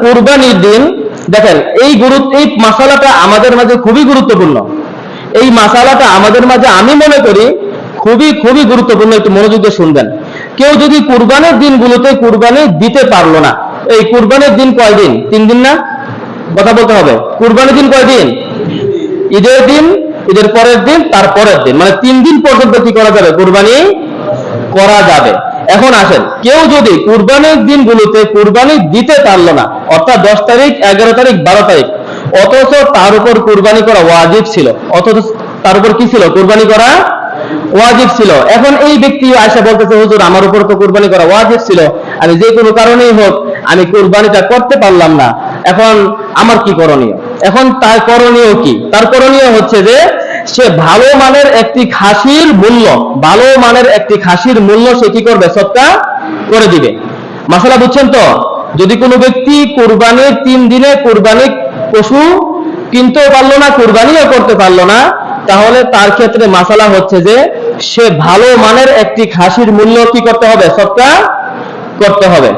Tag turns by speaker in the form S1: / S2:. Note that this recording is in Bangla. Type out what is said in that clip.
S1: কুরবানির দিন দেখেন এই মাসালাটা আমাদের মাঝে খুবই গুরুত্বপূর্ণ। এই মাসালাটা আমাদের মাঝে আমি মনে করি খুবই খুবই গুরুত্বপূর্ণ। একটু মনোযোগ দিয়ে শুনবেন। কেউ যদি কুরবানির দিনগুলোতে কুরবানি দিতে পারলো না, এই কুরবানির দিন কয়দিন? 3 দিন না? কথা বলতে হবে। কুরবানির দিন কয়দিন? ঈদের দিন, ঈদের পরের দিন, তারপরের দিন, মানে 3 দিন পর্যন্ত কি করা যাবে? কুরবানি করা যাবে। এখন আসেন, কেউ যদি কুরবানির দিনগুলোতে কুরবানি দিতে পারলো না, অর্থাৎ 10 তারিখ, 11 তারিখ, 12 তারিখ, অথচ তার উপর কুরবানি করা ওয়াজিব ছিল, অথচ তার উপর কি ছিল? কুরবানি করা ওয়াজিব ছিল। এখন এই ব্যক্তি আয়েশা বলতেছে, হুজুর আমার উপর তো কুরবানি করা ওয়াজিব ছিল, আমি যে কোনো কারণেই হোক আমি কুরবানিটা করতে পারলাম না, এখন আমার কি করণীয়? এখন তার করণীয় কি? তার করণীয় হচ্ছে যে সে ভালো মানের একটি খাসির মূল্য সে কি করবে? সদকা করে দিবে। মাসালা বুঝছেন তো? যদি কোনো ব্যক্তি কুরবানির 3 দিনে কুরবানি পশু কিনতেও পারলো না, কুরবানিও করতে পারলো না, তাহলে তার ক্ষেত্রে মাসালা হচ্ছে যে সে ভালো মানের একটি খাসির মূল্য কি করতে হবে? সদকা করতে হবে।